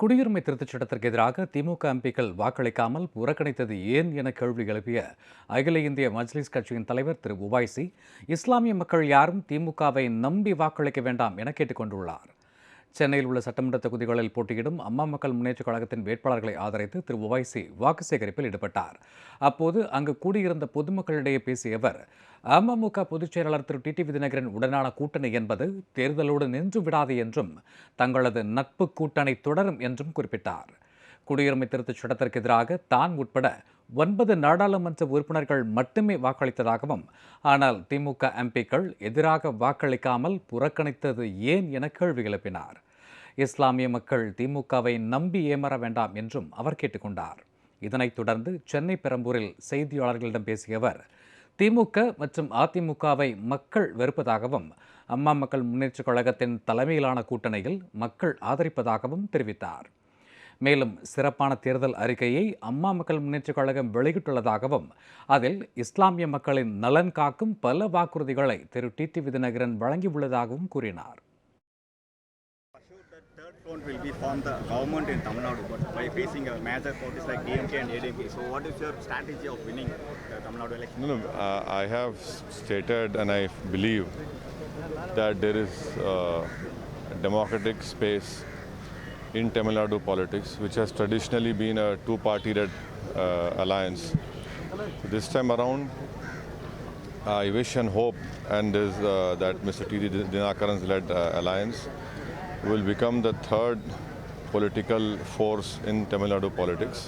குடியுரிமை திருத்தச் சட்டத்திற்கு எதிராக திமுக எம்பிக்கள் வாக்களிக்காமல் புறக்கணித்தது ஏன் என கேள்வி எழுப்பிய அகில இந்திய மஜ்லிஸ் கட்சியின் தலைவர் திரு உவைசி, இஸ்லாமிய மக்கள் யாரும் திமுகவை நம்பி வாக்களிக்க வேண்டாம் என கேட்டுக் கொண்டுள்ளார். சென்னையில் உள்ள சட்டமன்ற தொகுதிகளில் போட்டியிடும் அம்மா மக்கள் முன்னேற்றக் கழகத்தின் வேட்பாளர்களை ஆதரித்து திரு உவைசி வாக்கு சேகரிப்பில் ஈடுபட்டார். அப்போது அங்கு கூடியிருந்த பொதுமக்களிடையே பேசிய அவர், அமமுக பொதுச் செயலாளர் திரு டிடிவி தினகரன் உடனான கூட்டணி என்பது தேர்தலோடு நின்று விடாது என்றும் தங்களது நட்பு கூட்டணி தொடரும் என்றும் குறிப்பிட்டார். குடியுரிமை திருத்தச் சட்டத்திற்கு எதிராக தான் உட்பட 9 நாடாளுமன்ற உறுப்பினர்கள் மட்டுமே வாக்களித்ததாகவும், ஆனால் திமுக எம்பிக்கள் எதிராக வாக்களிக்காமல் புறக்கணித்தது ஏன் என கேள்வி எழுப்பினார். இஸ்லாமிய மக்கள் திமுகவை நம்பி ஏமாற வேண்டாம் என்றும் அவர் கேட்டுக்கொண்டார். இதனைத் தொடர்ந்து சென்னை பெரம்பூரில் செய்தியாளர்களிடம் பேசிய அவர், திமுக மற்றும் அதிமுகவை மக்கள் வெறுப்பதாகவும், அம்மா மக்கள் முன்னேற்றக் கழகத்தின் தலைமையிலான கூட்டணியில் மக்கள் ஆதரிப்பதாகவும் தெரிவித்தார். மேலும் சிறப்பான தேர்தல் அறிக்கையை அம்மா மக்கள் முன்னேற்றக் கழகம் வெளியிட்டுள்ளதாகவும், அதில் இஸ்லாமிய மக்களின் நலன் காக்கும் பல வாக்குறுதிகளை திரு டிடிவி தினகரன் வழங்கியுள்ளதாகவும் கூறினார். Third front will be form the government in Tamil Nadu, but by facing a major parties like DMK and ADMK. So, what is your strategy of winning the Tamil Nadu election? I have stated and I believe that there is a democratic space in Tamil Nadu politics, which has traditionally been a two-party-led alliance. This time around, I wish and hope and is that Mr. T.D. Dinakaran's led alliance will become the third political force in Tamil Nadu politics,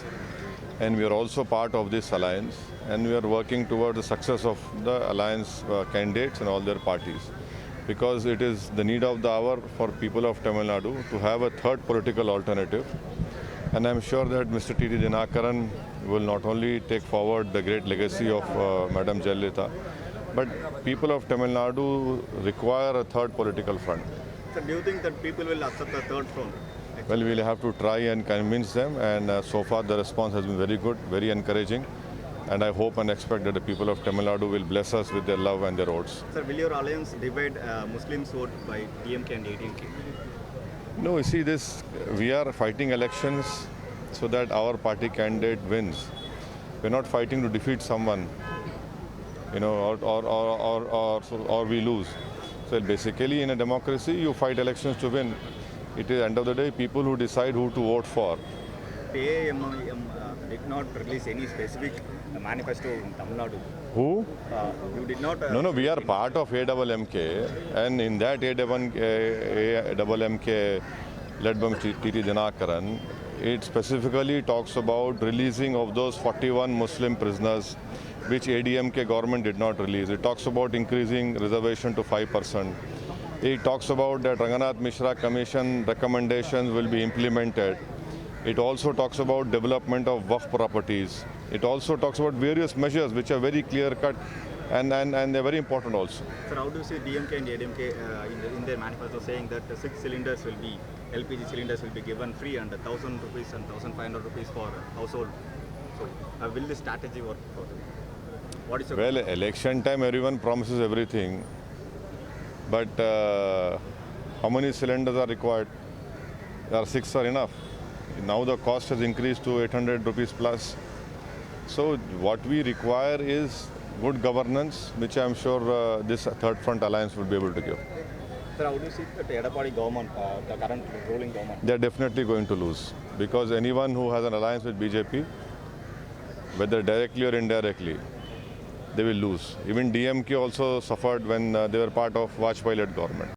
and we are also part of this alliance, and we are working towards the success of the alliance candidates and all their parties, because it is the need of the hour for people of Tamil Nadu to have a third political alternative, and I am sure that Mr. T.D. Dinakaran will not only take forward the great legacy of Madam Jayalalitha, but people of Tamil Nadu require a third political front. So, do you think that people will accept the third front? Well, we'll have to try and convince them, and so far the response has been very good, very encouraging, and I hope and expect that the people of Tamil Nadu will bless us with their love and their votes. Sir, will your alliance divide Muslims vote by DMK and ADMK? No, you see this, we are fighting elections so that our party candidate wins. We're not fighting to defeat someone, or we lose. So basically, in a democracy, you fight elections to win. It is end of the day people who decide who to vote for. AMM did not release any specific manifesto in Tamil Nadu. Who? You did not. No, we are part of AMMK, and in that AMMK led by T.T. Dinakaran, it specifically talks about releasing of those 41 Muslim prisoners which ADMK government did not release. It talks about increasing reservation to 5%. It talks about that Ranganath Mishra Commission recommendations will be implemented. It also talks about development of Waqf properties. It also talks about various measures which are very clear cut and they're very important also. Sir, how do you see DMK and ADMK in their manifesto saying that the 6 cylinders will be, LPG cylinders will be given free and 1,000 rupees and 1,500 rupees for household? So, will this strategy work for them? What is your Well, election time everyone promises everything, but how many cylinders are required? There are 6 are enough. Now the cost has increased to 800 rupees plus. So what we require is good governance, which I am sure this third front alliance will be able to give. Sir, how do you see the Edapadi government, the current ruling government? They are definitely going to lose, because anyone who has an alliance with BJP, whether directly or indirectly, they will lose. Even DMK also suffered when they were part of Vajpayee-led government.